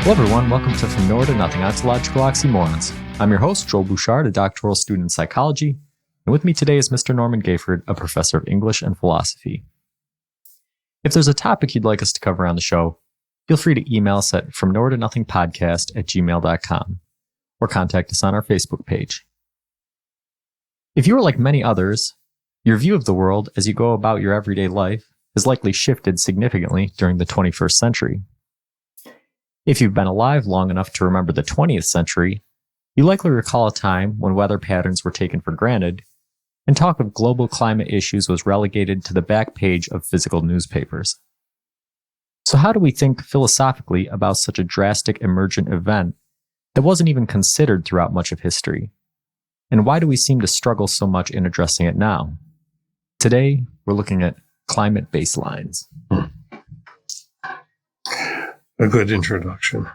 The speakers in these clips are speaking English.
Hello everyone, welcome to From Nowhere to Nothing, Ontological Oxymorons. I'm your host, Joel Bouchard, a doctoral student in psychology, and with me today is Mr. Norman Gayford, a professor of English and philosophy. If there's a topic you'd like us to cover on the show, feel free to email us at fromnowheretonothingpodcast@gmail.com or contact us on our Facebook page. If you are like many others, your view of the world as you go about your everyday life has likely shifted significantly during the 21st century. If you've been alive long enough to remember the 20th century, you likely recall a time when weather patterns were taken for granted and talk of global climate issues was relegated to the back page of physical newspapers. So how do we think philosophically about such a drastic emergent event that wasn't even considered throughout much of history? And why do we seem to struggle so much in addressing it now? Today, we're looking at climate baselines. A good introduction.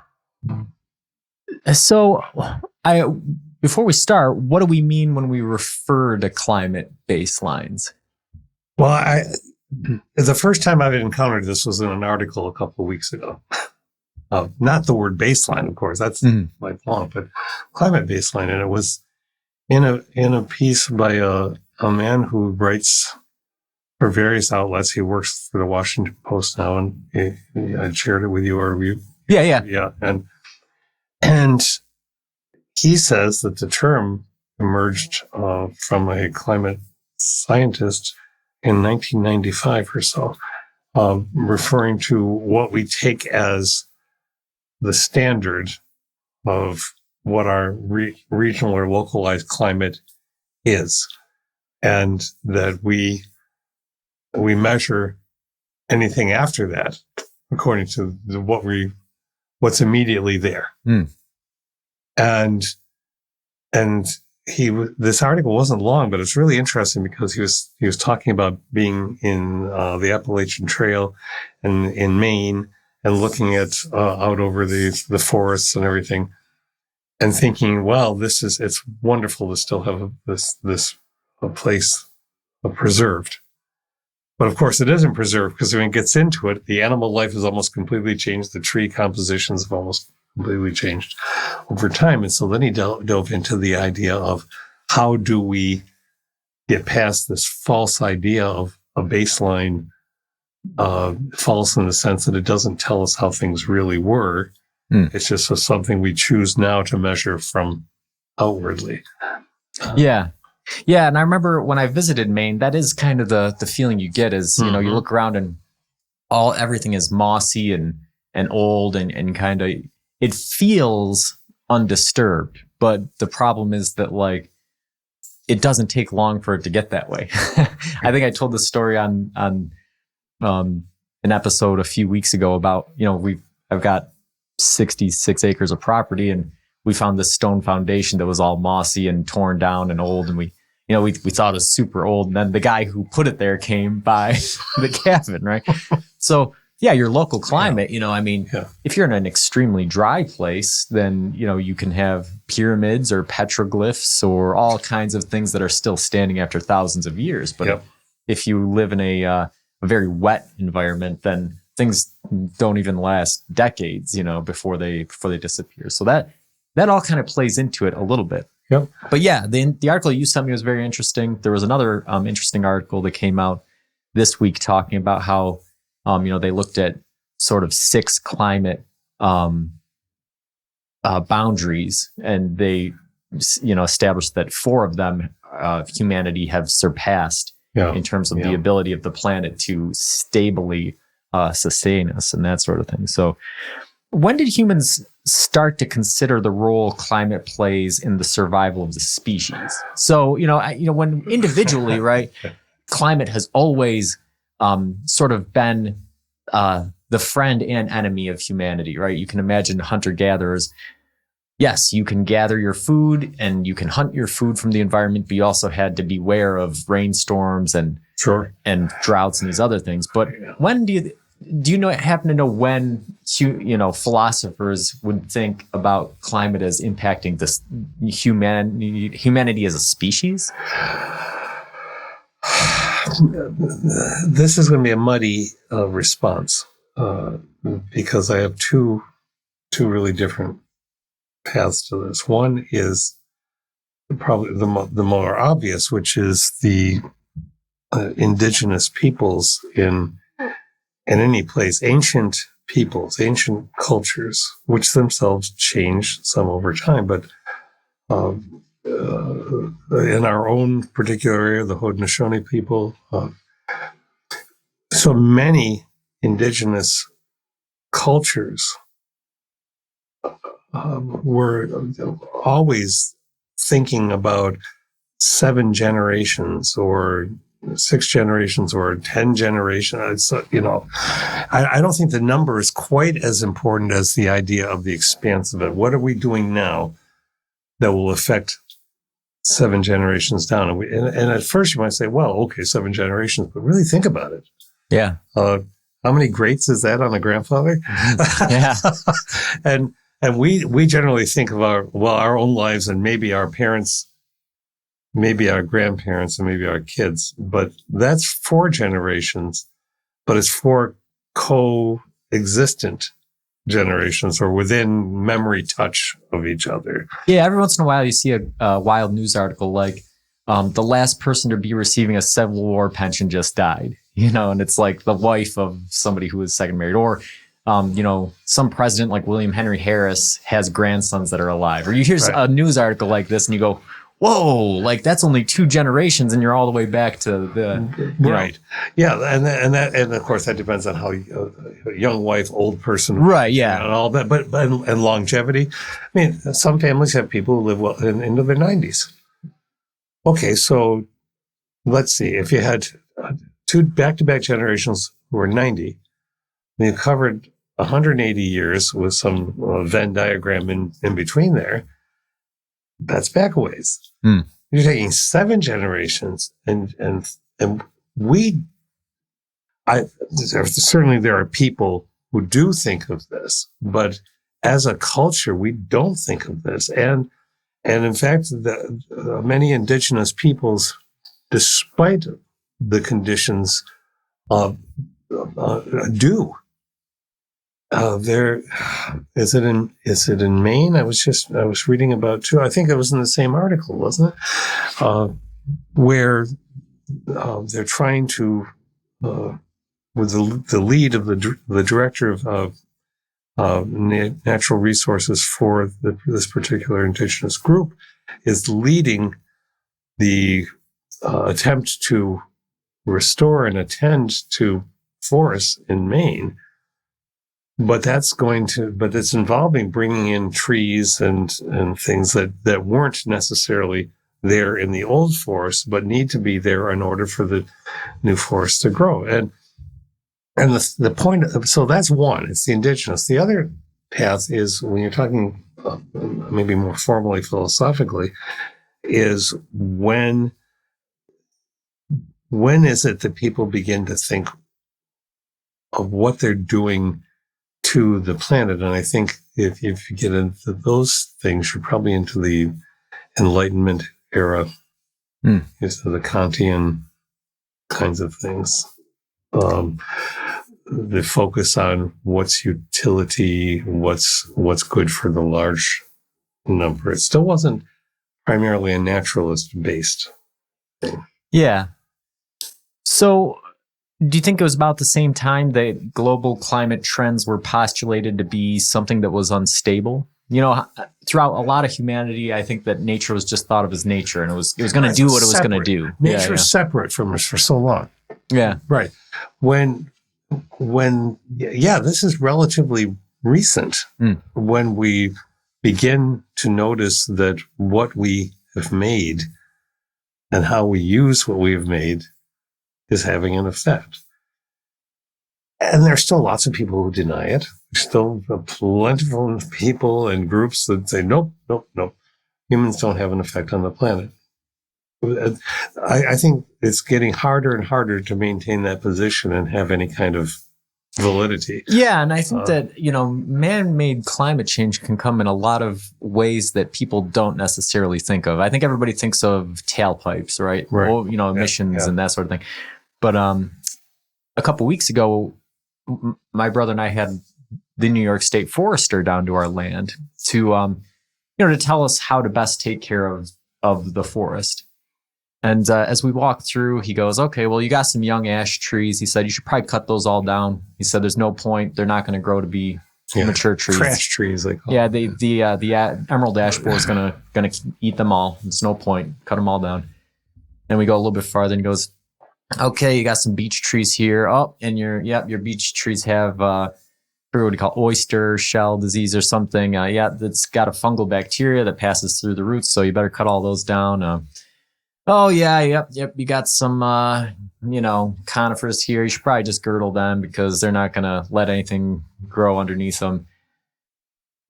So, before we start, what do we mean when we refer to climate baselines? Well, the first time I've encountered this was in an article a couple of weeks ago. Not the word baseline, of course, that's my point, but climate baseline. And it was in a piece by a man who writes for various outlets. He works for the Washington Post now, and I shared it with you, or you. Yeah. And he says that the term emerged from a climate scientist in 1995 or so, referring to what we take as the standard of what our regional or localized climate is, and that we measure anything after that according to what's immediately there. And this article wasn't long, but it's really interesting because he was talking about being in the Appalachian Trail and in Maine and looking at out over the forests and everything, and thinking, well, it's wonderful to still have a place preserved. But of course, it isn't preserved, because when it gets into it, the animal life has almost completely changed. The tree compositions have almost completely changed over time. And so then he dove into the idea of how do we get past this false idea of a baseline, false in the sense that it doesn't tell us how things really were. It's just something we choose now to measure from outwardly. Yeah, and I remember when I visited Maine, that is kind of the feeling you get is, you know, you look around and everything is mossy and old and kind of, it feels undisturbed. But the problem is that, like, it doesn't take long for it to get that way. I think I told this story on an episode a few weeks ago about, you know, I've got 66 acres of property, and we found this stone foundation that was all mossy and torn down and old. And we thought it was super old. And then the guy who put it there came by the cabin, right? So yeah, your local climate, you know, I mean, if you're in an extremely dry place, then, you know, you can have pyramids or petroglyphs or all kinds of things that are still standing after thousands of years. But if you live in a very wet environment, then things don't even last decades, you know, before they disappear. So that all kind of plays into it a little bit. Yep. But yeah, the article you sent me was very interesting. There was another interesting article that came out this week talking about how, you know, they looked at sort of 6 climate boundaries, and they, you know, established that 4 of them humanity have surpassed in terms of the ability of the planet to stably sustain us and that sort of thing. So when did humans start to consider the role climate plays in the survival of the species? So, you know, when individually, right, climate has always sort of been the friend and enemy of humanity, right? You can imagine hunter-gatherers. Yes, you can gather your food and you can hunt your food from the environment, but you also had to beware of rainstorms and droughts and these other things. But when do you happen to know when, you know, philosophers would think about climate as impacting this humanity as a species? This is going to be a muddy response because I have two two really different paths to this. One is probably the more obvious, which is the indigenous peoples in any place, ancient peoples, ancient cultures, which themselves change some over time. But in our own particular area, the Haudenosaunee people, so many indigenous cultures were always thinking about 7 generations or 6 generations or 10 generations. I don't think the number is quite as important as the idea of the expanse of it. What are we doing now that will affect 7 generations down? And at first you might say, well, okay, 7 generations, but really think about it. Yeah. How many greats is that on a grandfather? Yeah. And we generally think of our own lives and maybe our parents, maybe our grandparents, and maybe our kids, but that's 4 generations, but it's 4 coexistent generations or within memory touch of each other. Yeah, every once in a while you see a wild news article like the last person to be receiving a Civil War pension just died, and it's like the wife of somebody who was second married, or some president like William Henry Harris has grandsons that are alive, or you hear a news article like this and you go, whoa, like that's only 2 generations and you're all the way back to the right. Yeah, and of course that depends on how young wife, old person, right? Yeah, and all that. But and longevity. I mean, some families have people who live well into their 90s. Okay, so let's see. If you had 2 back-to-back generations who were 90, and you covered 180 years with some Venn diagram in between there. That's back a ways. You're taking 7 generations, and certainly there are people who do think of this, but as a culture, we don't think of this. And in fact, many indigenous peoples, despite the conditions, do. Is it in Maine? I was reading about too. I think it was in the same article, wasn't it? Where they're trying to, with the lead of the director of natural resources for this particular indigenous group, is leading the attempt to restore and attend to forests in Maine. But it's involving bringing in trees and things that weren't necessarily there in the old forest, but need to be there in order for the new forest to grow. And the point, so that's one, it's the indigenous. The other path is, when you're talking maybe more formally, philosophically, is when is it that people begin to think of what they're doing to the planet? And I think if you get into those things, you're probably into the Enlightenment era, the Kantian kinds of things. The focus on what's utility, what's good for the large number. It still wasn't primarily a naturalist-based thing. Yeah. So, do you think it was about the same time that global climate trends were postulated to be something that was unstable? Throughout a lot of humanity, I think that nature was just thought of as nature, and it was going to do what it was going to do. Nature is separate from us for so long. Yeah. Right. When this is relatively recent, when we begin to notice that what we have made and how we use what we have made is having an effect. And there are still lots of people who deny it. There's still plentiful people and groups that say, nope, humans don't have an effect on the planet. I think it's getting harder and harder to maintain that position and have any kind of validity. Yeah, and I think that, man-made climate change can come in a lot of ways that people don't necessarily think of. I think everybody thinks of tailpipes, right? Or, emissions and that sort of thing. But a couple weeks ago, my brother and I had the New York State Forester down to our land to, to tell us how to best take care of the forest. And as we walked through, he goes, okay, well, you got some young ash trees. He said, you should probably cut those all down. He said, there's no point. They're not going to grow to be mature trees. Trash trees. The emerald ash borer is gonna eat them all. There's no point. Cut them all down. And we go a little bit farther and he goes, okay, you got some beech trees here. Oh, and your beech trees have, I forget what you call oyster shell disease or something. That's got a fungal bacteria that passes through the roots. So you better cut all those down. You got some, conifers here. You should probably just girdle them because they're not going to let anything grow underneath them.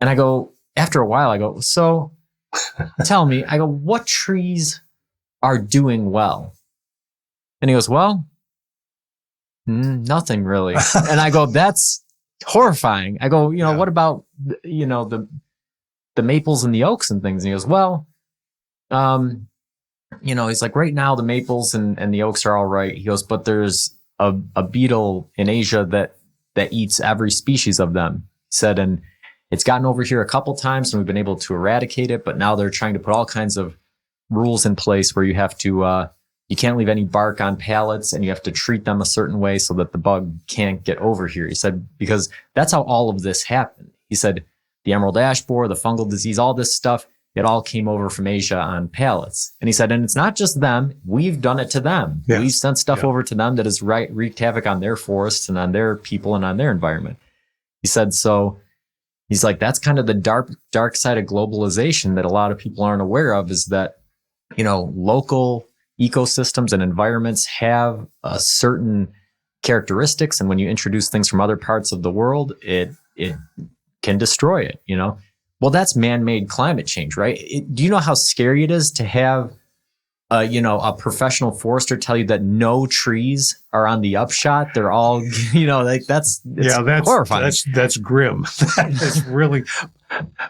And I go, after a while, I go, so tell me, what trees are doing well? And he goes, well, nothing really. And I go, that's horrifying. I go, what about, the maples and the oaks and things? And he goes, well, he's like, right now the maples and the oaks are all right. He goes, but there's a beetle in Asia that eats every species of them. He said, and it's gotten over here a couple times and we've been able to eradicate it, but now they're trying to put all kinds of rules in place where you have to, you can't leave any bark on pallets and you have to treat them a certain way so that the bug can't get over here. He said, because that's how all of this happened. He said, the emerald ash borer, the fungal disease, all this stuff, it all came over from Asia on pallets. And he said, and it's not just them. We've done it to them. Yes. We've sent stuff over to them that has wreaked havoc on their forests and on their people and on their environment. He said, so he's like, that's kind of the dark side of globalization that a lot of people aren't aware of, is that, local ecosystems and environments have certain characteristics. And when you introduce things from other parts of the world, it can destroy it, Well, that's man-made climate change, right? Do you know how scary it is to have, a professional forester tell you that no trees are on the upshot? They're all, that's horrifying. That's grim. That is really,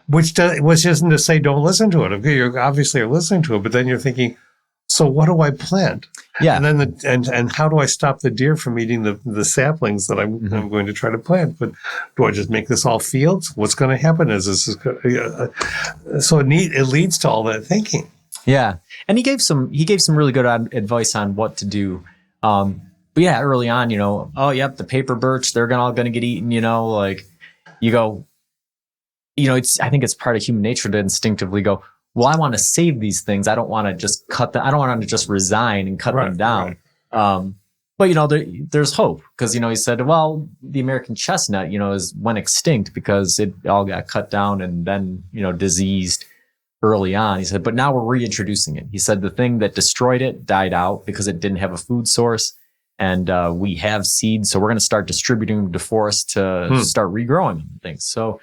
which isn't to say don't listen to it. Okay, you obviously are listening to it, but then you're thinking, so what do I plant? Yeah, and then and how do I stop the deer from eating the saplings that I'm going to try to plant? But do I just make this all fields? What's going to happen is so it leads to all that thinking. Yeah, and he gave some really good advice on what to do. But yeah, early on, the paper birch, they're all going to get eaten. You go, I think it's part of human nature to instinctively go, well, I want to save these things. I don't want to just cut them. I don't want to just resign and cut them down. Right. But there's hope because he said, well, the American chestnut, went extinct because it all got cut down and then diseased early on. He said, but now we're reintroducing it. He said the thing that destroyed it died out because it didn't have a food source, and we have seeds, so we're going to start distributing the forest to start regrowing things. So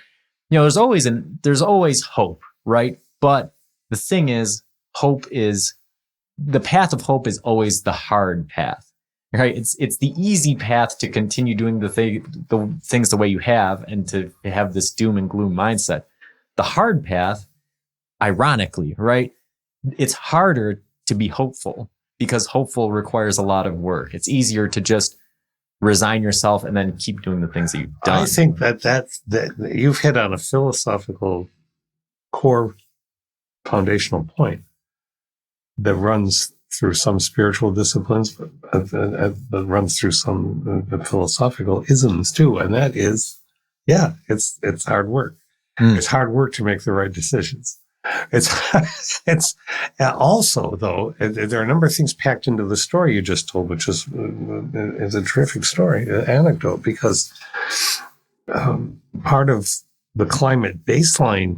there's always hope, right? But the thing is, the path of hope is always the hard path, right? It's the easy path to continue doing the things the way you have and to have this doom and gloom mindset. The hard path, ironically, right? It's harder to be hopeful because hopeful requires a lot of work. It's easier to just resign yourself and then keep doing the things that you've done. I think that you've hit on a philosophical core foundational point that runs through some spiritual disciplines, but runs through some philosophical isms too. And that is, it's hard work. It's hard work to make the right decisions. It's also, though, there are a number of things packed into the story you just told, which is a terrific story, anecdote, because part of the climate baseline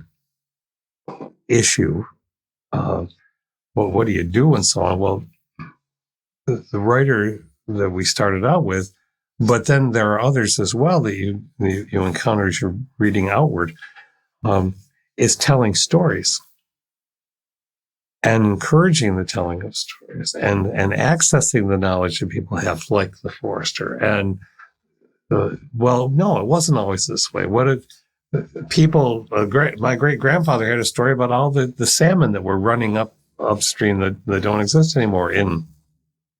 issue, what do you do and so on? Well, the writer that we started out with, but then there are others as well that you encounter as you're reading outward, is telling stories and encouraging the telling of stories and accessing the knowledge that people have, like the forester. And no, it wasn't always this way. My great grandfather had a story about all the salmon that were running upstream that don't exist anymore.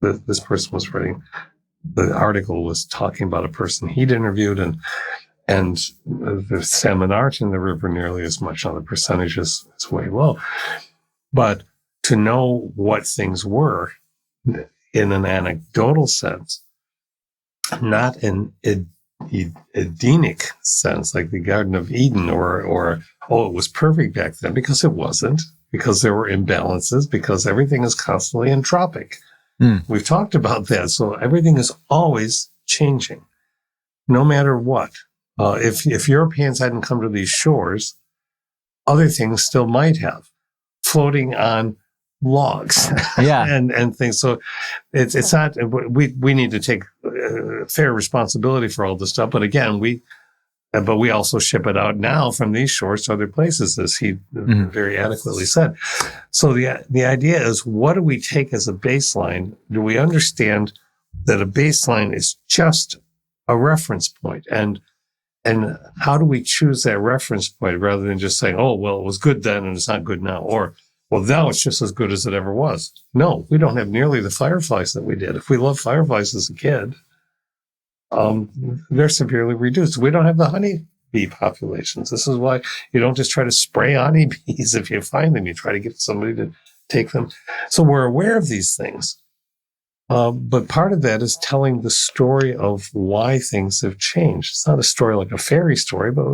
This person was writing, the article was talking about a person he'd interviewed, and And the salmon aren't in the river nearly as much. Now the percentage is way low. But to know what things were in an anecdotal sense, not in Edenic sense, like the Garden of Eden, or it was perfect back then, because it wasn't, because there were imbalances, because everything is constantly entropic. We've talked about that. So everything is always changing, no matter what. If Europeans hadn't come to these shores, other things still might have, floating on logs, and things. So it's not. We need to take fair responsibility for all this stuff. But again, we also ship it out now from these shores to other places, as he very adequately said. So the idea is, what do we take as a baseline? Do we understand that a baseline is just a reference point, and how do we choose that reference point rather than just saying, oh, well, it was good then and it's not good now, or well, now it's just as good as it ever was? No, we don't have nearly the fireflies that we did. If we loved fireflies as a kid, they're severely reduced. We don't have the honeybee populations. This is why you don't just try to spray honeybees if you find them. You try to get somebody to take them. So we're aware of these things. But part of that is telling the story of why things have changed. It's not a story like a fairy story, but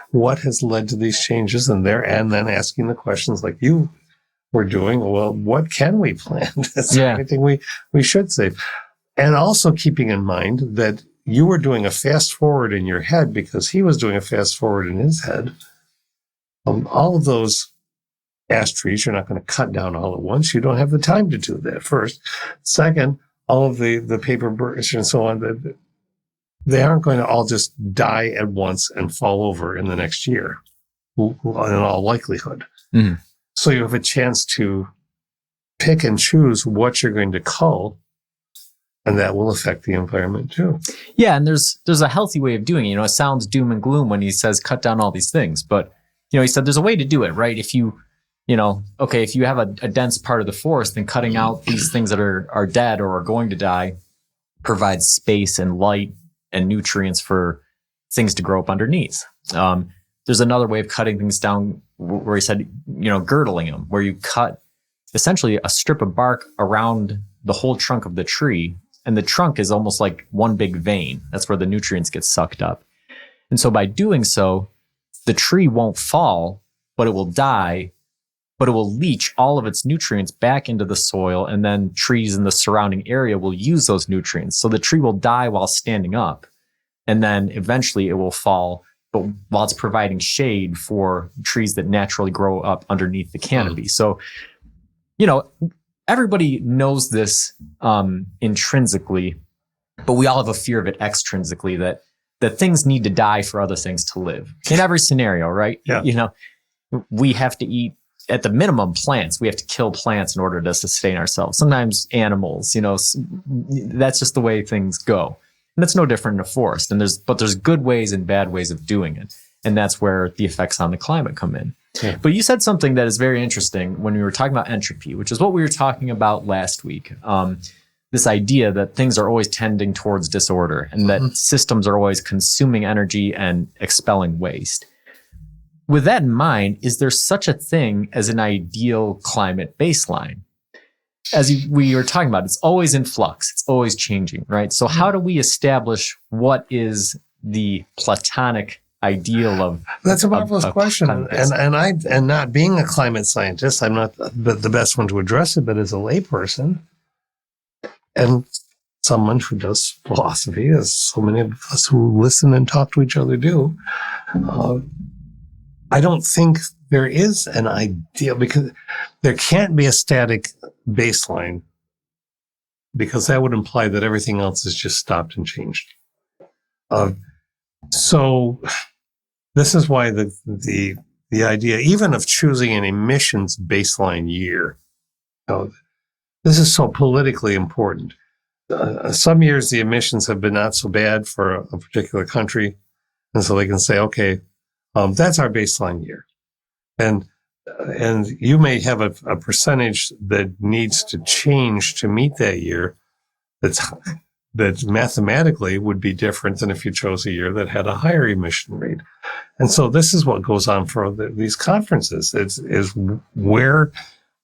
what has led to these changes, and then asking the questions like you were doing. Well, what can we plant? Is there anything we should save? And also keeping in mind that you were doing a fast forward in your head because he was doing a fast forward in his head. All of those ash trees, you're not going to cut down all at once. You don't have the time to do that, first. Second, all of the paper birch and so on, they aren't going to all just die at once and fall over in the next year, in all likelihood. Mm-hmm. So you have a chance to pick and choose what you're going to cull, and that will affect the environment too. Yeah, and there's a healthy way of doing it. It sounds doom and gloom when he says cut down all these things, but he said there's a way to do it, right? If you have a dense part of the forest, then cutting out these things that are dead or are going to die provides space and light and nutrients for things to grow up underneath. There's another way of cutting things down where he said, girdling them, where you cut essentially a strip of bark around the whole trunk of the tree. And the trunk is almost like one big vein. That's where the nutrients get sucked up. And so by doing so, the tree won't fall, but it will die, but it will leach all of its nutrients back into the soil, and then trees in the surrounding area will use those nutrients. So the tree will die while standing up, and then eventually it will fall, but while it's providing shade for trees that naturally grow up underneath the canopy. So, everybody knows this intrinsically, but we all have a fear of it extrinsically, that things need to die for other things to live. In every scenario, right? Yeah. We have to eat, at the minimum, plants. We have to kill plants in order to sustain ourselves. Sometimes animals, that's just the way things go. And that's no different in a forest. But there's good ways and bad ways of doing it. And that's where the effects on the climate come in. Yeah. But you said something that is very interesting when we were talking about entropy, which is what we were talking about last week. This idea that things are always tending towards disorder, and that systems are always consuming energy and expelling waste. With that in mind, is there such a thing as an ideal climate baseline? As we were talking about, it's always in flux. It's always changing, right? So how do we establish what is the platonic ideal of? That's a marvelous question. And not being a climate scientist, I'm not the best one to address it, but as a layperson and someone who does philosophy, as so many of us who listen and talk to each other do, I don't think there is an ideal, because there can't be a static baseline, because that would imply that everything else is just stopped and changed. So this is why the idea, even of choosing an emissions baseline year, this is so politically important. Some years the emissions have been not so bad for a particular country, and so they can say, okay, that's our baseline year. And you may have a percentage that needs to change to meet that year that's that mathematically would be different than if you chose a year that had a higher emission rate. And so this is what goes on for these conferences.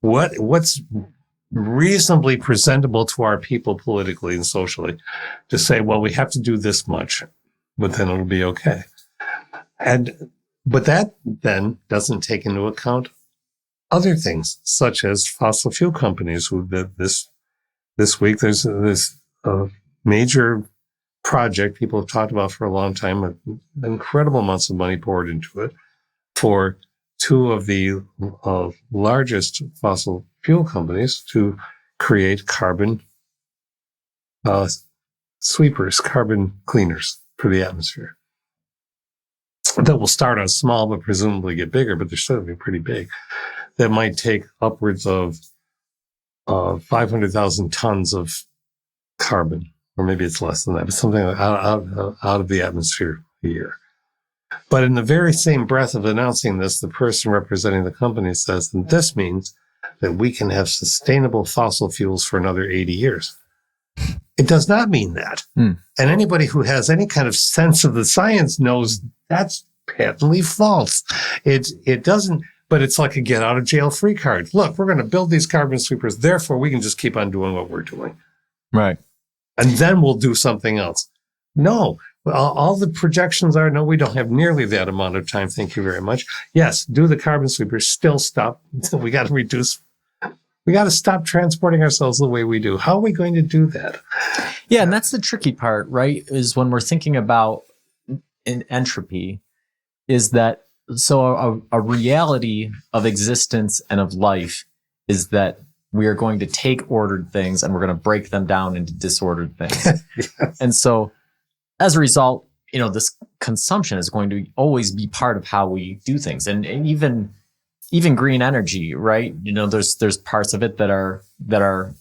What's reasonably presentable to our people politically and socially to say, well, we have to do this much, but then it'll be okay. But that then doesn't take into account other things, such as fossil fuel companies. This week, there's this major project people have talked about for a long time, incredible amounts of money poured into it, for two of the largest fossil fuel companies to create carbon sweepers, carbon cleaners for the atmosphere. That will start out small, but presumably get bigger, but they're still going to be pretty big. That might take upwards of 500,000 tons of carbon, or maybe it's less than that, but something out of the atmosphere a year. But in the very same breath of announcing this, the person representing the company says, and this means that we can have sustainable fossil fuels for another 80 years. It does not mean that. And anybody who has any kind of sense of the science knows that's patently false. It doesn't, but it's like a get out of jail free card. Look, we're going to build these carbon sweepers. Therefore, we can just keep on doing what we're doing. Right. And then we'll do something else. No, all the projections are, no, we don't have nearly that amount of time. Thank you very much. Yes, do the carbon sweepers, still stop. We got to reduce. We got to stop transporting ourselves the way we do. How are we going to do that? Yeah, and that's the tricky part, right? Is when we're thinking about entropy, is that so a reality of existence and of life is that we are going to take ordered things and we're going to break them down into disordered things. Yes. And so as a result, this consumption is going to always be part of how we do things. And even green energy, right? There's parts of it that are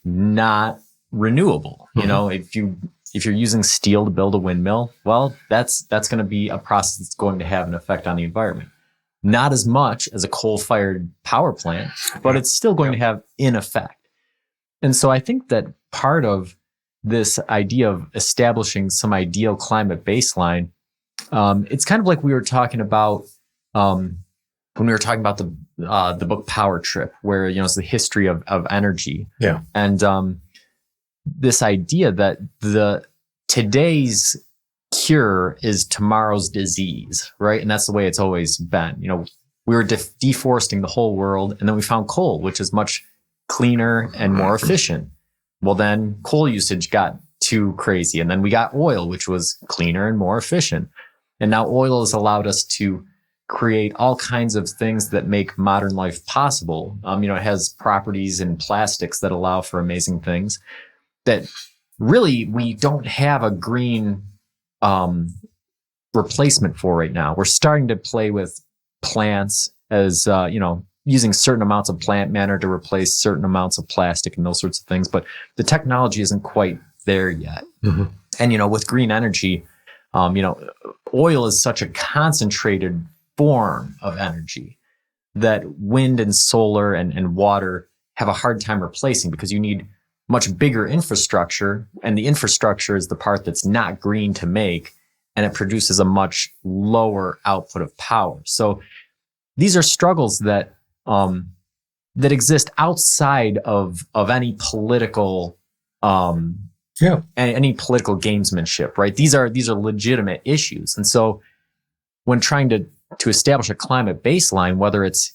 not renewable. Mm-hmm. If you're using steel to build a windmill, well, that's going to be a process that's going to have an effect on the environment. Not as much as a coal-fired power plant, but it's still going to have an effect. And so I think that part of this idea of establishing some ideal climate baseline, it's kind of like we were talking about when we were talking about the book Power Trip, where it's the history of energy. Yeah. And this idea that today's cure is tomorrow's disease, right? And that's the way it's always been. We were deforesting the whole world, and then we found coal, which is much cleaner and more efficient. Well, then coal usage got too crazy, and then we got oil, which was cleaner and more efficient. And now oil has allowed us to create all kinds of things that make modern life possible. It has properties in plastics that allow for amazing things that really we don't have a green replacement for right now. We're starting to play with plants as, using certain amounts of plant matter to replace certain amounts of plastic and those sorts of things. But the technology isn't quite there yet. Mm-hmm. And, with green energy, oil is such a concentrated form of energy that wind and solar and water have a hard time replacing, because you need much bigger infrastructure, and the infrastructure is the part that's not green to make, and it produces a much lower output of power. So these are struggles that exist outside of any political any political gamesmanship, right? These are legitimate issues. And so when trying to establish a climate baseline, whether it's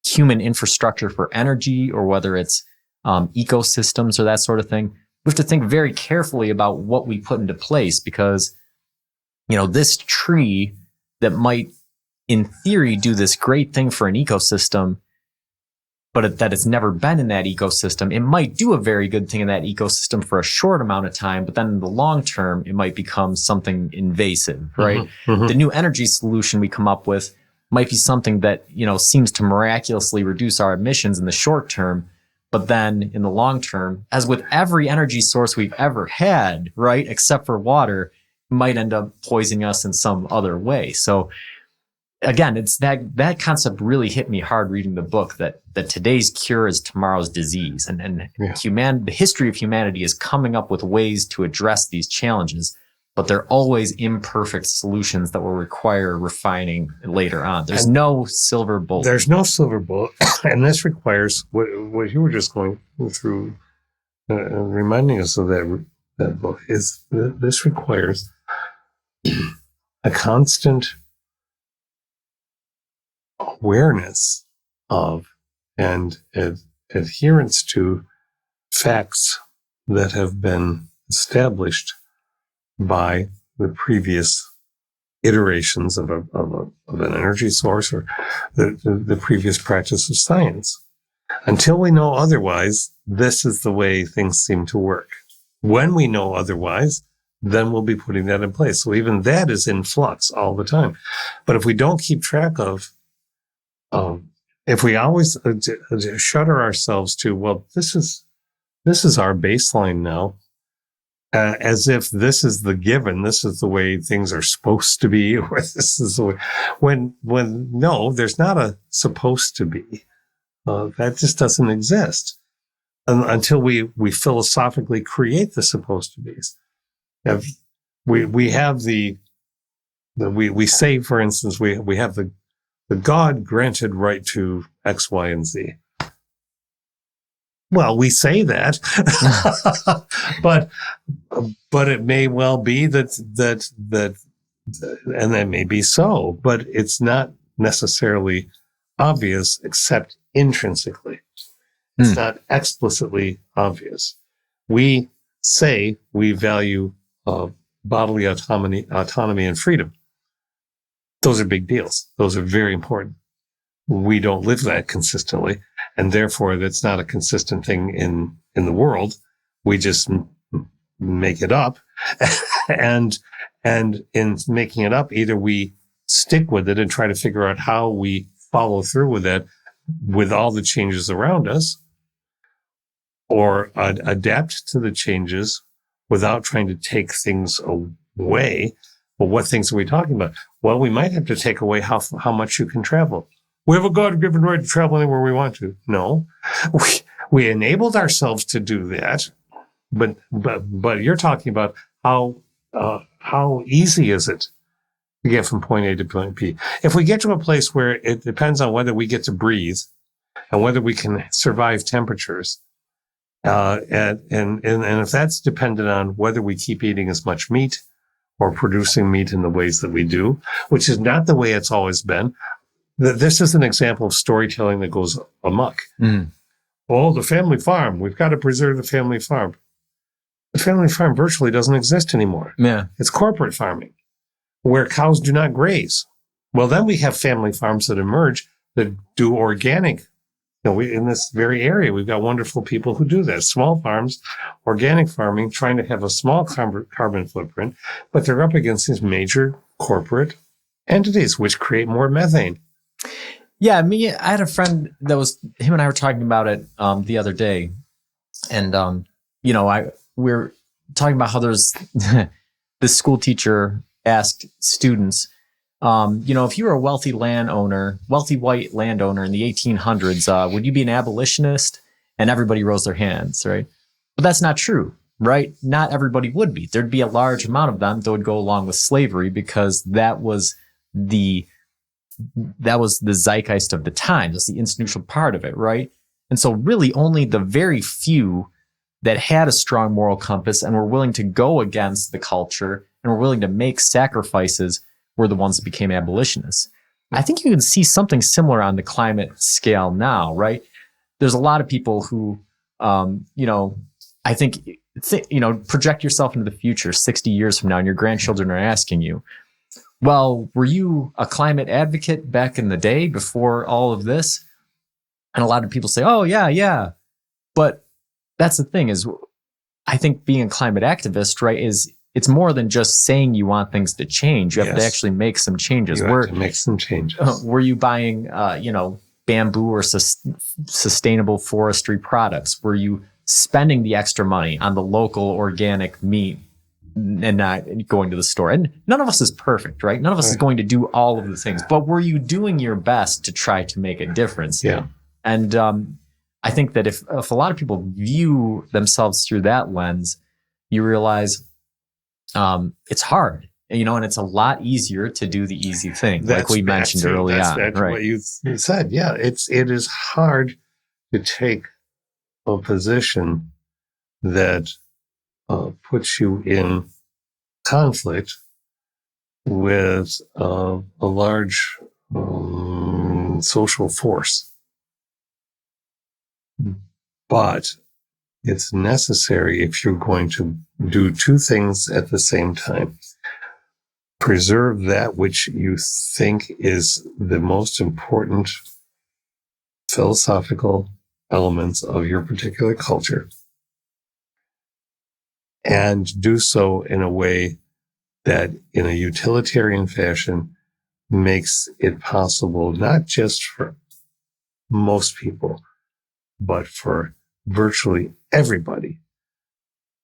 human infrastructure for energy or whether it's ecosystems or that sort of thing, we have to think very carefully about what we put into place, because this tree that might in theory do this great thing for an ecosystem, but that it's never been in that ecosystem, it might do a very good thing in that ecosystem for a short amount of time, but then in the long term, it might become something invasive, right? Mm-hmm, mm-hmm. The new energy solution we come up with might be something that, seems to miraculously reduce our emissions in the short term, but then in the long term, as with every energy source we've ever had, right, except for water, might end up poisoning us in some other way. So again, it's that concept really hit me hard reading the book, that today's cure is tomorrow's disease. And the history of humanity is coming up with ways to address these challenges, but they're always imperfect solutions that will require refining later on. There's no silver bullet. There's no silver bullet. And this requires what you were just going through, reminding us of that book, is this requires a constant awareness of and adherence to facts that have been established by the previous iterations of an energy source, or the previous practice of science. Until we know otherwise, this is the way things seem to work. When we know otherwise, then we'll be putting that in place. So even that is in flux all the time. But if we don't keep track of, if we always shutter ourselves to, well, this is our baseline now, as if this is the given, this is the way things are supposed to be, or this is the way, when no, there's not a supposed to be. That just doesn't exist until we philosophically create the supposed to be's. We have we say, for instance, we have the God granted right to X, Y, and Z. Well, we say that, but it may well be that, and that may be so, but it's not necessarily obvious except intrinsically. It's not explicitly obvious. We say we value bodily autonomy and freedom. Those are big deals. Those are very important. We don't live that consistently, and therefore that's not a consistent thing in the world. We just make it up, and in making it up, either we stick with it and try to figure out how we follow through with it with all the changes around us, or adapt to the changes without trying to take things away. Well, what things are we talking about? Well, we might have to take away how much you can travel. We have a God-given right to travel anywhere we want to. No, we enabled ourselves to do that, but you're talking about how easy is it to get from point A to point B? If we get to a place where it depends on whether we get to breathe and whether we can survive temperatures, and if that's dependent on whether we keep eating as much meat or producing meat in the ways that we do, which is not the way it's always been. This is an example of storytelling that goes amok. Oh, the family farm. We've got to preserve the family farm. The family farm virtually doesn't exist anymore. Yeah. It's corporate farming where cows do not graze. Well, then we have family farms that emerge that do organic. In this very area, we've got wonderful people who do that. Small farms, organic farming, trying to have a small carbon footprint, but they're up against these major corporate entities which create more methane. Yeah, I had a friend him and I were talking about it the other day. And, we're talking about how there's this school teacher asked students, if you were a wealthy white landowner in the 1800s, would you be an abolitionist? And everybody rose their hands, right? But that's not true, right? Not everybody would be. There'd be a large amount of them that would go along with slavery because that was the zeitgeist of the time. That's the institutional part of it, right? And so really only the very few that had a strong moral compass and were willing to go against the culture and were willing to make sacrifices were the ones that became abolitionists. I think you can see something similar on the climate scale now, right? There's a lot of people who, I think, project yourself into the future 60 years from now and your grandchildren are asking you, well, were you a climate advocate back in the day before all of this? And a lot of people say, oh, yeah. But that's the thing is, I think being a climate activist, right, it's more than just saying you want things to change. You have to actually make some changes. You have to make some changes. Were you buying, bamboo or sustainable forestry products? Were you spending the extra money on the local organic meat and not going to the store. And none of us is perfect, right? None of us is going to do all of the things, but were you doing your best to try to make a difference? Yeah. And I think that if a lot of people view themselves through that lens, you realize it's hard, and it's a lot easier to do the easy thing, like we mentioned early on. That's right? What you said. Yeah, it is hard to take a position that puts you in conflict with a large social force. But it's necessary if you're going to do two things at the same time. Preserve that which you think is the most important philosophical elements of your particular culture, and do so in a way that, in a utilitarian fashion, makes it possible not just for most people, but for virtually everybody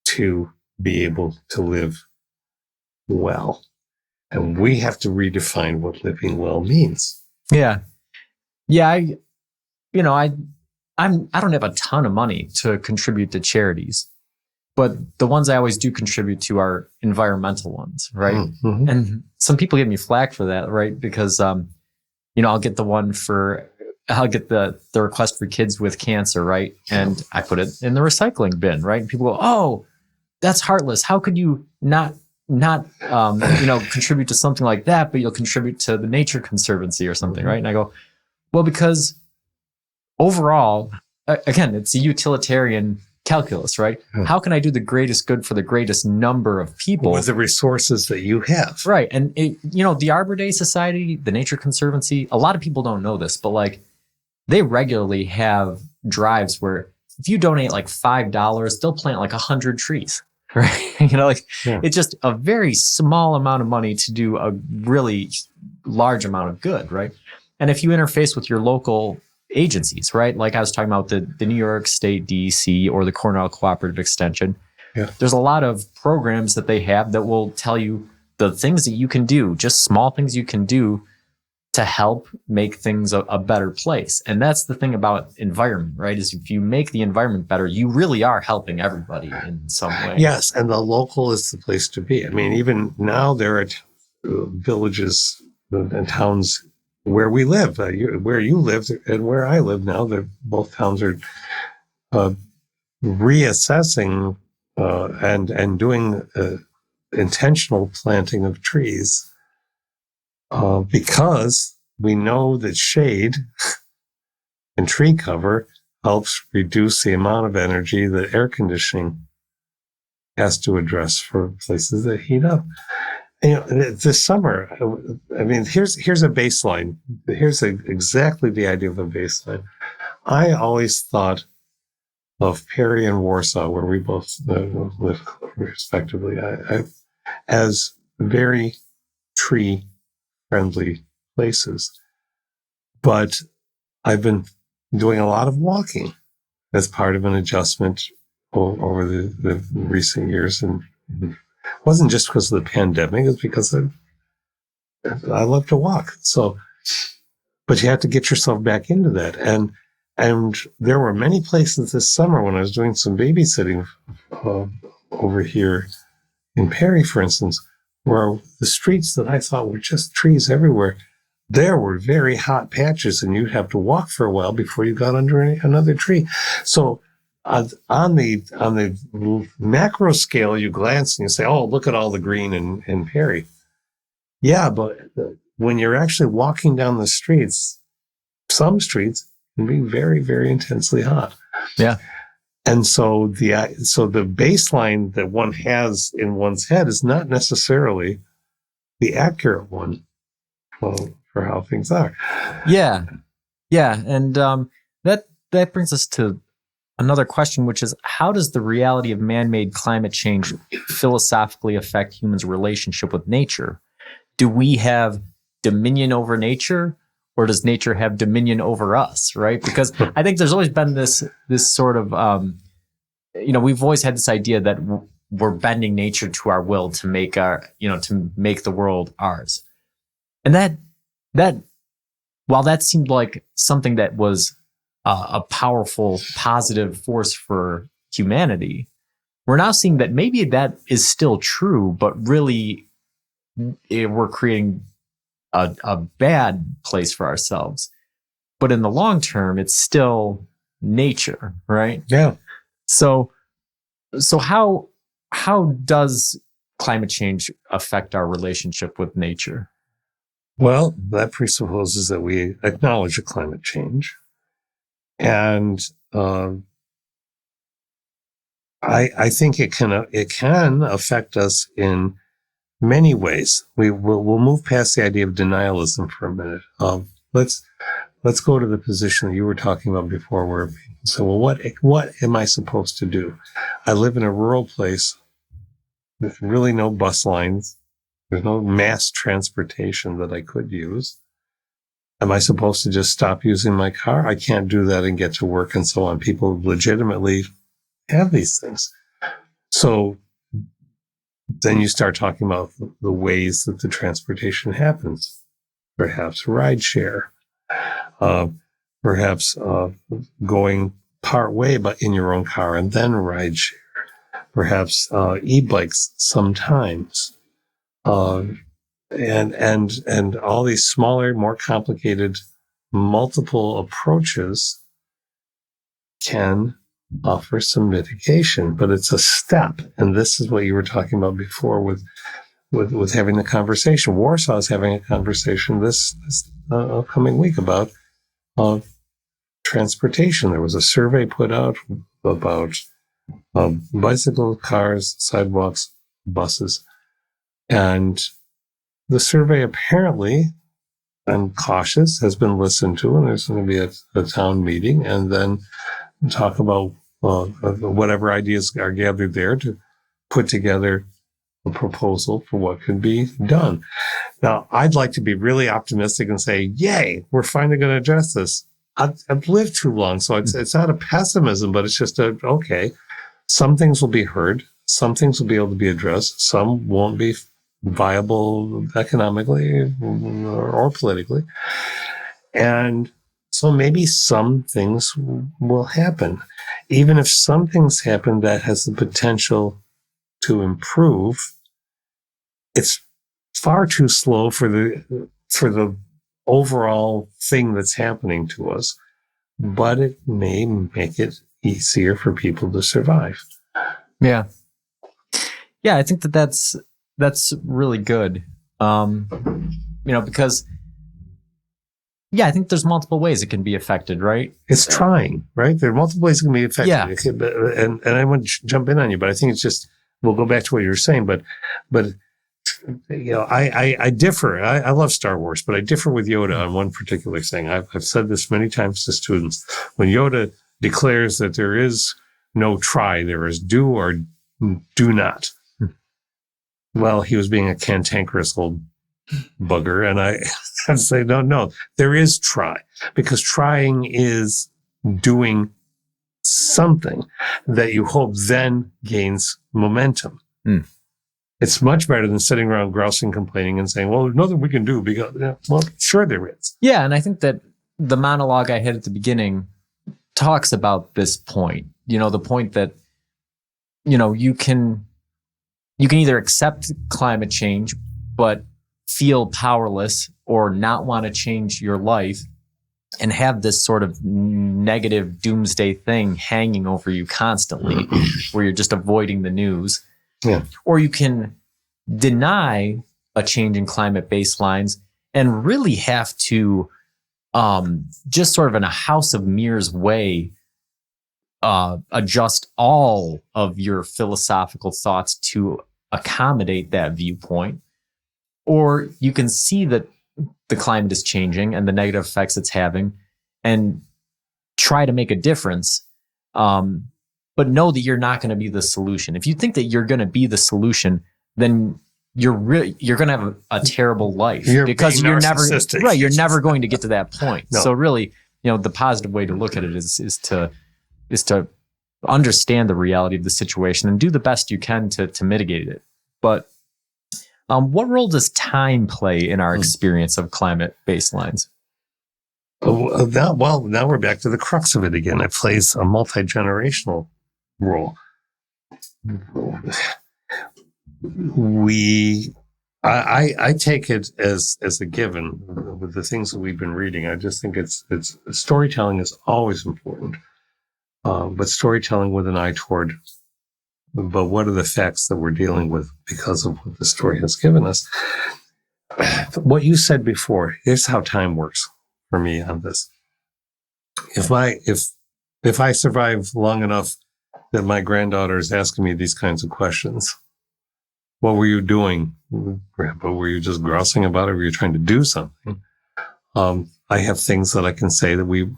to be able to live well. And we have to redefine what living well means. Yeah. I don't have a ton of money to contribute to charities, but the ones I always do contribute to are environmental ones, right? Mm-hmm. And some people give me flack for that, right? Because, I'll get the request for kids with cancer, right? And I put it in the recycling bin, right? And people go, "Oh, that's heartless. How could you not contribute to something like that, but you'll contribute to the Nature Conservancy or something," right? And I go, well, because overall, again, it's a utilitarian calculus, right? How can I do the greatest good for the greatest number of people with the resources that you have? Right. And the Arbor Day Society, the Nature Conservancy, a lot of people don't know this, but they regularly have drives where if you donate $5, they'll plant 100 trees. Right. It's just a very small amount of money to do a really large amount of good. Right. And if you interface with your local agencies, right? Like I was talking about the New York State DEC or the Cornell Cooperative Extension. Yeah. There's a lot of programs that they have that will tell you the things that you can do, just small things you can do to help make things a better place. And that's the thing about environment, right? Is if you make the environment better, you really are helping everybody in some way. Yes. And the local is the place to be. I mean, even now there are villages and towns where we live, where you live and where I live now. Both towns are reassessing and doing intentional planting of trees because we know that shade and tree cover helps reduce the amount of energy that air conditioning has to address for places that heat up. This summer, I mean, here's a baseline. Here's exactly the idea of a baseline. I always thought of Perry and Warsaw, where we both live respectively, as very tree-friendly places. But I've been doing a lot of walking as part of an adjustment over the recent years, and it wasn't just because of the pandemic; it's because I love to walk. So, but you have to get yourself back into that, and there were many places this summer when I was doing some babysitting over here in Perry, for instance, where the streets that I thought were just trees everywhere, there were very hot patches, and you'd have to walk for a while before you got under another tree. So on the macro scale, you glance and you say, "Oh, look at all the green in Perry." Yeah, but when you're actually walking down the streets, some streets can be very, very intensely hot. Yeah. And so the baseline that one has in one's head is not necessarily the accurate one for how things are. Yeah. And that brings us to another question, which is, how does the reality of man-made climate change philosophically affect humans' relationship with nature? Do we have dominion over nature, or does nature have dominion over us, right? Because I think there's always been this sort of, we've always had this idea that we're bending nature to our will to make the world ours. And that while that seemed like something that was a powerful, positive force for humanity, we're now seeing that maybe that is still true, but really we're creating a bad place for ourselves. But in the long term, it's still nature, right? Yeah. So how does climate change affect our relationship with nature? Well, that presupposes that we acknowledge a climate change. And I think it can affect us in many ways. We'll move past the idea of denialism for a minute. Let's go to the position that you were talking about before, where people say, well, what am I supposed to do? I live in a rural place with really no bus lines. There's no mass transportation that I could use. Am I supposed to just stop using my car? I can't do that and get to work and so on. People legitimately have these things. So then you start talking about the ways that the transportation happens. Perhaps rideshare, perhaps going part way, but in your own car and then rideshare, perhaps e-bikes sometimes, and all these smaller, more complicated, multiple approaches can offer some mitigation, but it's a step. And this is what you were talking about before with having the conversation. Warsaw is having a conversation this upcoming week about transportation. There was a survey put out about bicycle, cars, sidewalks, buses. And the survey apparently, I'm cautious, has been listened to, and there's going to be a town meeting, and then talk about whatever ideas are gathered there to put together a proposal for what could be done. Now, I'd like to be really optimistic and say, yay, we're finally going to address this. I've lived too long, so it's not a pessimism, but it's just okay, some things will be heard, some things will be able to be addressed, some won't be viable economically or politically. And so maybe some things will happen. Even if some things happen that has the potential to improve, it's far too slow for the overall thing that's happening to us, but it may make it easier for people to survive. Yeah. Yeah, I think that's really good. Because I think there's multiple ways it can be affected, right? It's trying, right? There are multiple ways it can be affected. Yeah. And I want to jump in on you, but I think it's just, we'll go back to what you were saying, but I differ. I love Star Wars, but I differ with Yoda on one particular thing. I've said this many times to students. When Yoda declares that there is no try, there is do or do not. Well, he was being a cantankerous old bugger, and I'd say, no, there is try, because trying is doing something that you hope then gains momentum. It's much better than sitting around grousing, complaining, and saying, well, there's nothing we can do because, well, sure there is. Yeah, and I think that the monologue I had at the beginning talks about this point. The point that, you can either accept climate change, but feel powerless or not want to change your life and have this sort of negative doomsday thing hanging over you constantly where you're just avoiding the news. Yeah. Or you can deny a change in climate baselines and really have to just sort of in a house of mirrors way adjust all of your philosophical thoughts to accommodate that viewpoint. Or you can see that the climate is changing and the negative effects it's having and try to make a difference. But know that you're not going to be the solution. If you think that you're going to be the solution, then you're going to have a terrible life because you're never going to get to that point. No. So really, the positive way to look at it is to understand the reality of the situation and do the best you can to mitigate it. But what role does time play in our experience of climate baselines? Now we're back to the crux of it again. It plays a multi-generational role. I take it as a given with the things that we've been reading. I just think it's storytelling is always important, but storytelling with an eye toward, but what are the facts that we're dealing with because of what the story has given us? What you said before, here's how time works for me on this. If I survive long enough that my granddaughter is asking me these kinds of questions, what were you doing, Grandpa? Were you just grousing about it? Were you trying to do something? I have things that I can say that we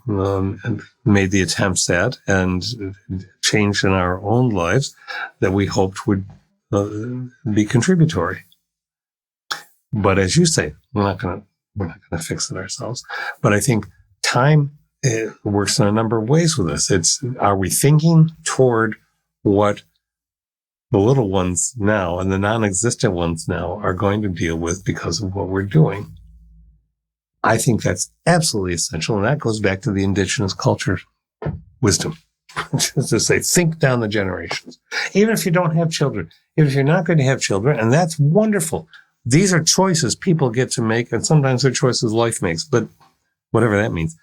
made the attempts at and changed in our own lives that we hoped would be contributory. But as you say, we're not going to fix it ourselves. But I think time works in a number of ways with us. Are we thinking toward what the little ones now and the non-existent ones now are going to deal with because of what we're doing? I think that's absolutely essential. And that goes back to the indigenous culture wisdom. Just to say, think down the generations. Even if you don't have children, even if you're not going to have children, and that's wonderful. These are choices people get to make, and sometimes they're choices life makes, but whatever that means.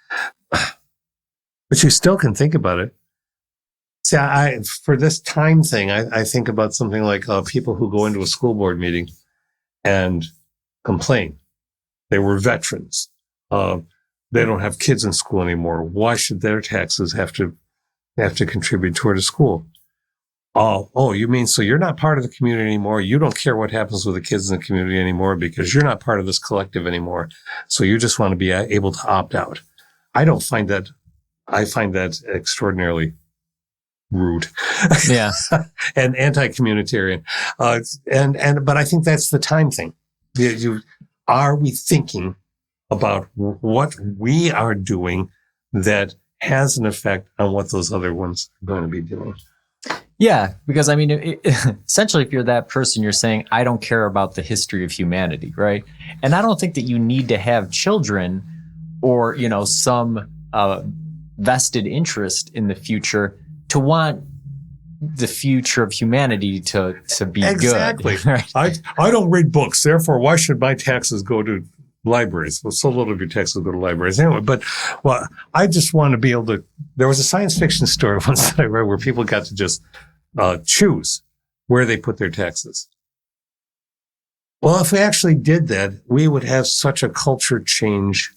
But you still can think about it. See, for this time thing, I think about something like people who go into a school board meeting and complain. They were veterans. They don't have kids in school anymore. Why should their taxes have to contribute toward a school? Oh, you mean so you're not part of the community anymore? You don't care what happens with the kids in the community anymore because you're not part of this collective anymore. So you just want to be able to opt out. I find that extraordinarily rude. Yeah. And anti-communitarian. But I think that's the time thing. Are we thinking about what we are doing that has an effect on what those other ones are going to be doing? Yeah, because I mean, essentially, if you're that person, you're saying, I don't care about the history of humanity, right? And I don't think that you need to have children or, some vested interest in the future to want the future of humanity to be exactly. Good. Right? I don't read books, therefore, why should my taxes go to libraries? Well, so little of your taxes go to libraries anyway. But I just want to be able to. There was a science fiction story once that I read where people got to just choose where they put their taxes. Well, if we actually did that, we would have such a culture change.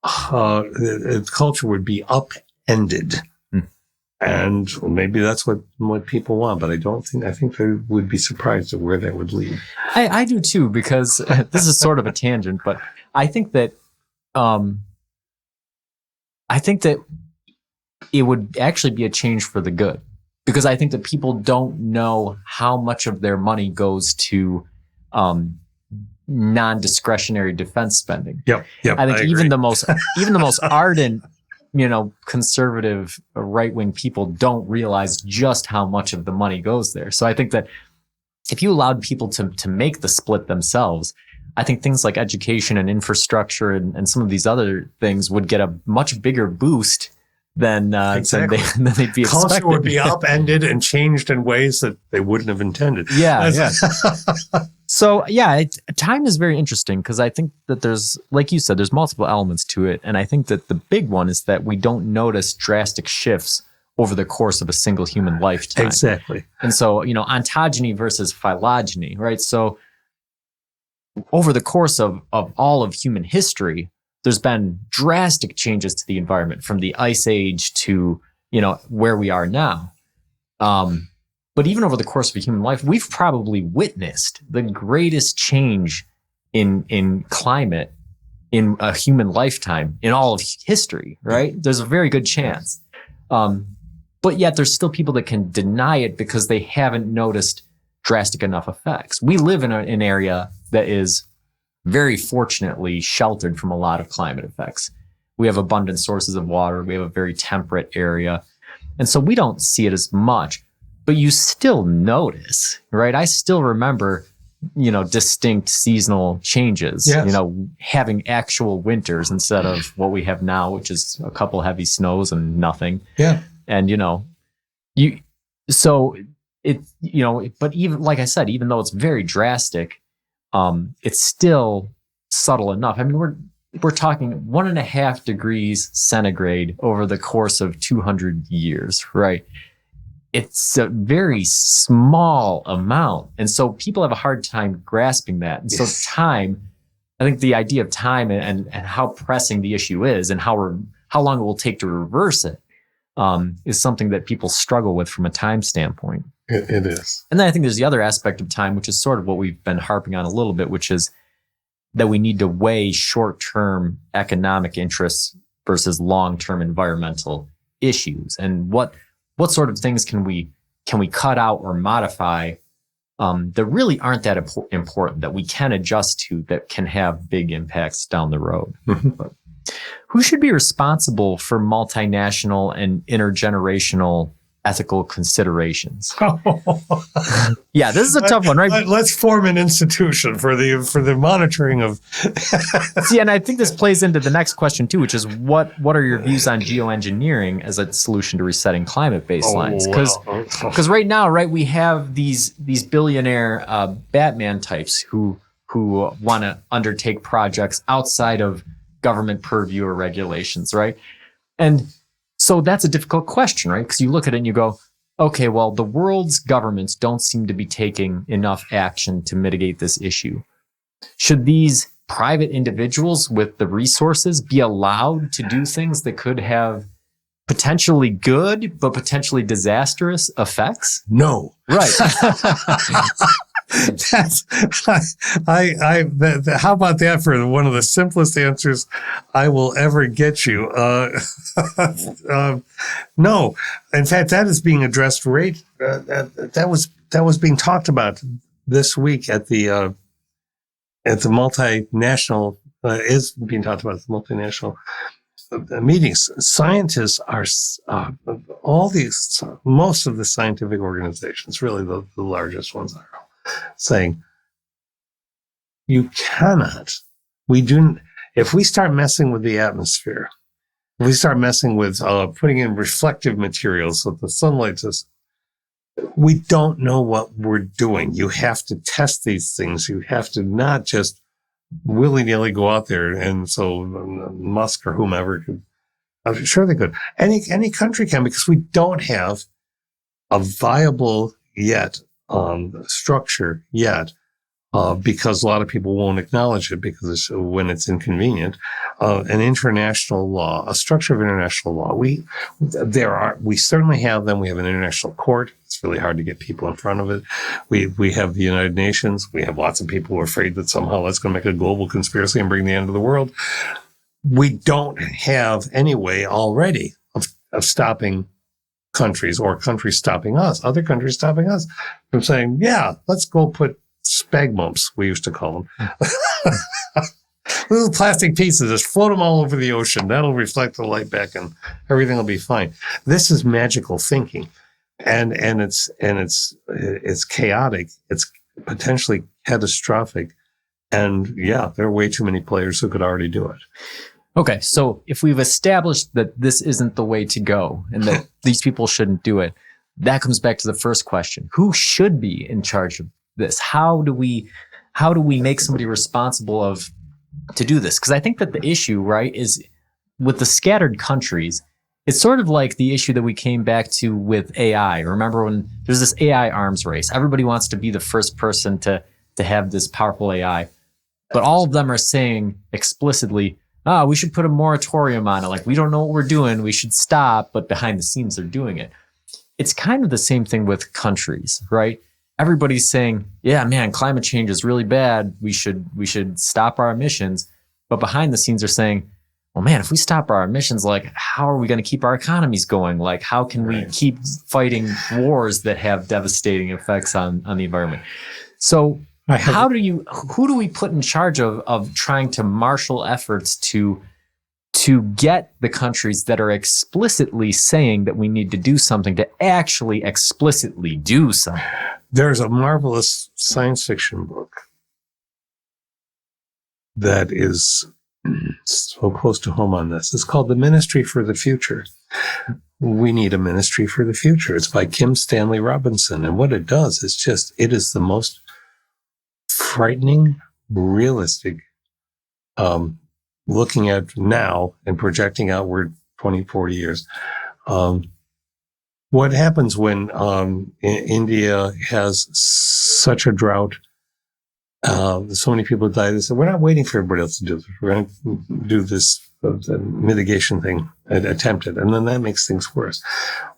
The culture would be upended. And maybe that's what people want, but I think they would be surprised at where that would lead. I do too, because this is sort of a tangent, but I think that it would actually be a change for the good, because I think that people don't know how much of their money goes to non-discretionary defense spending. Yep. I think even the most ardent, conservative right-wing people don't realize just how much of the money goes there. So I think that if you allowed people to make the split themselves, I think things like education and infrastructure and some of these other things would get a much bigger boost than they'd be expecting. Culture would be upended and changed in ways that they wouldn't have intended. Yeah. So time is very interesting because I think that there's, like you said, there's multiple elements to it. And I think that the big one is that we don't notice drastic shifts over the course of a single human lifetime. Exactly. And so, ontogeny versus phylogeny, right? So over the course of all of human history, there's been drastic changes to the environment from the Ice Age to, where we are now. But even over the course of a human life, we've probably witnessed the greatest change in climate in a human lifetime in all of history, right? There's a very good chance. But yet there's still people that can deny it because they haven't noticed drastic enough effects. We live in an area that is very fortunately sheltered from a lot of climate effects. We have abundant sources of water. We have a very temperate area. And so we don't see it as much, but you still notice, right? I still remember, distinct seasonal changes, yes. Having actual winters instead of what we have now, which is a couple heavy snows and nothing. Yeah. And, but even, like I said, even though it's very drastic, it's still subtle enough. I mean, we're talking 1.5 degrees centigrade over the course of 200 years, right? It's a very small amount. And so people have a hard time grasping that. And so time, I think the idea of time and how pressing the issue is and how long it will take to reverse it is something that people struggle with from a time standpoint. It is. And then I think there's the other aspect of time, which is sort of what we've been harping on a little bit, which is that we need to weigh short-term economic interests versus long-term environmental issues. And what sort of things can we cut out or modify that really aren't that important, that we can adjust to, that can have big impacts down the road. But who should be responsible for multinational and intergenerational ethical considerations? Yeah, this is a tough one, right? Let's form an institution for the monitoring of. See, and I think this plays into the next question too, which is what are your views on geoengineering as a solution to resetting climate baselines? Because right now, right, we have these billionaire Batman types who want to undertake projects outside of government purview or regulations, right? And so that's a difficult question, right? Because you look at it and you go, okay, well, the world's governments don't seem to be taking enough action to mitigate this issue. Should these private individuals with the resources be allowed to do things that could have potentially good, but potentially disastrous effects? No. Right. That's how about that for one of the simplest answers I will ever get you? No, in fact, that is being addressed. That was being talked about this week at the multinational is being talked about at the multinational meetings. Scientists are most of the scientific organizations, really the largest ones are, saying you cannot. If we start messing with the atmosphere, if we start messing with putting in reflective materials so the sunlight says, we don't know what we're doing. You have to test these things. You have to not just willy-nilly go out there. And so Musk or whomever could, I'm sure they could. Any country can, because we don't have a viable yet structure yet, because a lot of people won't acknowledge it because when it's inconvenient. An international law, a structure of international law. We certainly have them. We have an international court. It's really hard to get people in front of it. We have the United Nations. We have lots of people who are afraid that somehow that's going to make a global conspiracy and bring the end of the world. We don't have any way already of stopping countries or countries stopping us, other countries stopping us from saying, yeah, let's go put spag bumps, we used to call them. Little plastic pieces, just float them all over the ocean. That'll reflect the light back and everything will be fine. This is magical thinking. And it's chaotic. It's potentially catastrophic. And yeah, there are way too many players who could already do it. Okay, so if we've established that this isn't the way to go and that these people shouldn't do it, that comes back to the first question. Who should be in charge of this? How do we make somebody responsible to do this? Because I think that the issue, right, is with the scattered countries, it's sort of like the issue that we came back to with AI. Remember when there's this AI arms race? Everybody wants to be the first person to have this powerful AI, but all of them are saying explicitly, we should put a moratorium on it. Like, we don't know what we're doing. We should stop. But behind the scenes, they're doing it. It's kind of the same thing with countries, right? Everybody's saying, yeah, man, climate change is really bad. We should stop our emissions. But behind the scenes are saying, well, man, if we stop our emissions, like, how are we going to keep our economies going? Like, how can we keep fighting wars that have devastating effects on the environment? So who do we put in charge of trying to marshal efforts to to get the countries that are explicitly saying that we need to do something to actually explicitly do something. There's a marvelous science fiction book that is so close to home on this. It's called The Ministry for the Future. We need a ministry for the future. It's by Kim Stanley Robinson. And what it does is it is the most frightening, realistic, looking at now and projecting outward 20, 40 years. What happens when India has such a drought? So many people die. They said, we're not waiting for everybody else to do this. We're going to do this mitigation thing and attempt it. And then that makes things worse.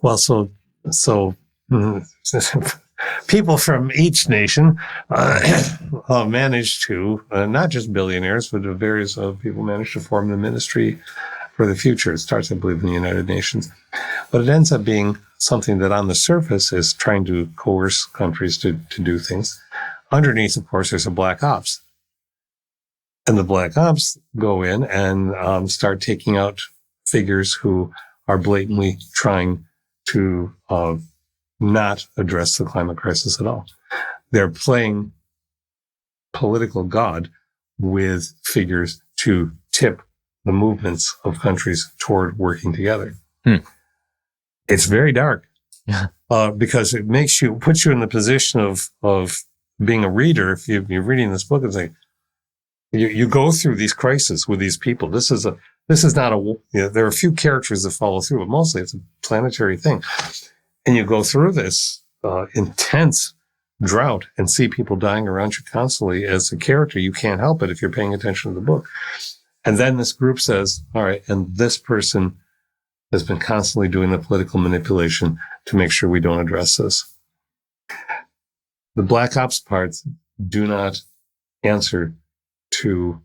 Well, so people from each nation managed to, not just billionaires, but various people managed to form the Ministry for the Future. It starts, I believe, in the United Nations. But it ends up being something that on the surface is trying to coerce countries to do things. Underneath, of course, there's a black ops. And the black ops go in and start taking out figures who are blatantly trying to not address the climate crisis at all. They're playing political God with figures to tip the movements of countries toward working together. It's very dark. Yeah. Because it puts you in the position of being a reader. If you're reading this book, it's like you go through these crises with these people. This is not there are a few characters that follow through, but mostly it's a planetary thing. And you go through this intense drought and see people dying around you constantly. As a character, you can't help it if you're paying attention to the book. And then this group says, all right, and this person has been constantly doing the political manipulation to make sure we don't address this. The black ops parts do not answer to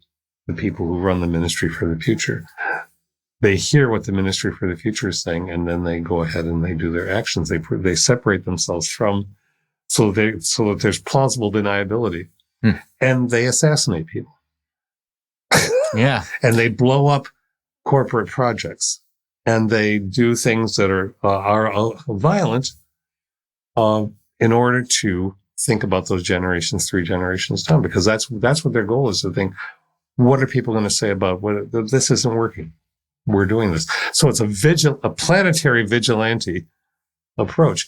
the people who run the Ministry for the Future. They hear what the Ministry for the Future is saying, and then they go ahead and they do their actions. They separate themselves from, so that there's plausible deniability, and they assassinate people. Yeah, and they blow up corporate projects, and they do things that are violent, in order to think about those generations, 3 generations down, because that's what their goal is, to think, what are people going to say about this isn't working? We're doing this. So it's a planetary vigilante approach.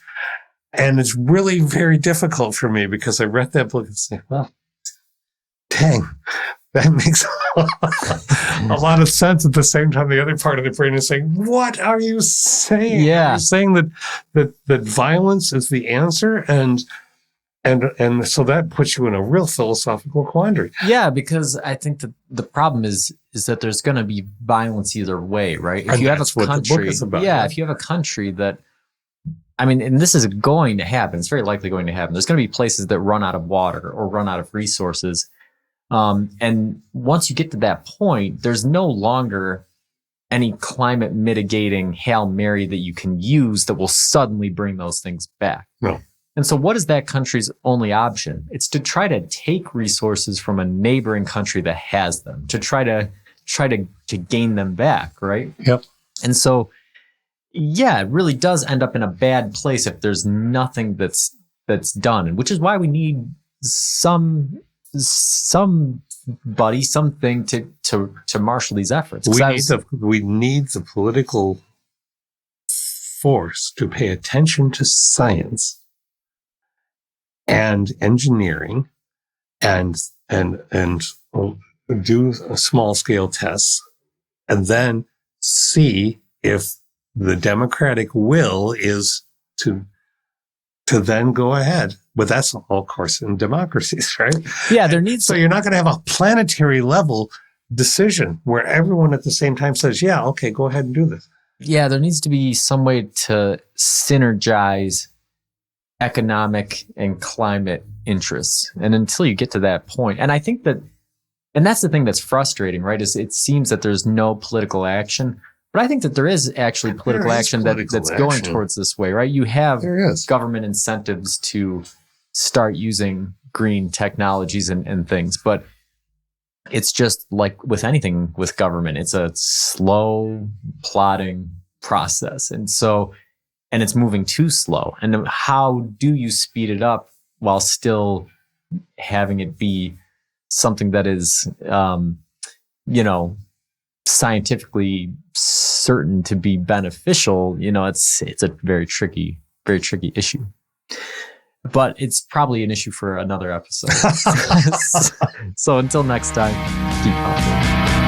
And it's really very difficult for me, because I read that book and say, well, dang, that makes a lot of sense. At the same time, the other part of the brain is saying, what are you saying? Yeah. You're saying that violence is the answer, and so that puts you in a real philosophical quandary. Yeah, because I think that the problem is that there's going to be violence either way, right? If you have a country, if you have a country that, I mean, and this is going to happen, it's very likely going to happen. There's going to be places that run out of water or run out of resources. And once you get to that point, there's no longer any climate mitigating Hail Mary that you can use that will suddenly bring those things back. No. And so what is that country's only option? It's to try to take resources from a neighboring country that has them, to try to gain them back, right? Yep. And so, yeah, it really does end up in a bad place if there's nothing that's done, which is why we need somebody, something to marshal these efforts. We need the political force to pay attention to science and engineering, and do small scale tests, and then see if the democratic will is to then go ahead. But that's all, of course, in democracies, right? Yeah, there needs. So you're not going to have a planetary level decision where everyone at the same time says, "Yeah, okay, go ahead and do this." Yeah, there needs to be some way to synergize economic and climate interests. And until you get to that point, and I think that, and that's the thing that's frustrating, right? Is it seems that there's no political action, but I think that there is actually political action that's going towards this way, right? You have government incentives to start using green technologies and things, but it's just like with anything with government, it's a slow, plodding process. And it's moving too slow. And how do you speed it up while still having it be something that is, scientifically certain to be beneficial? It's a very tricky issue. But it's probably an issue for another episode. So until next time, keep pondering.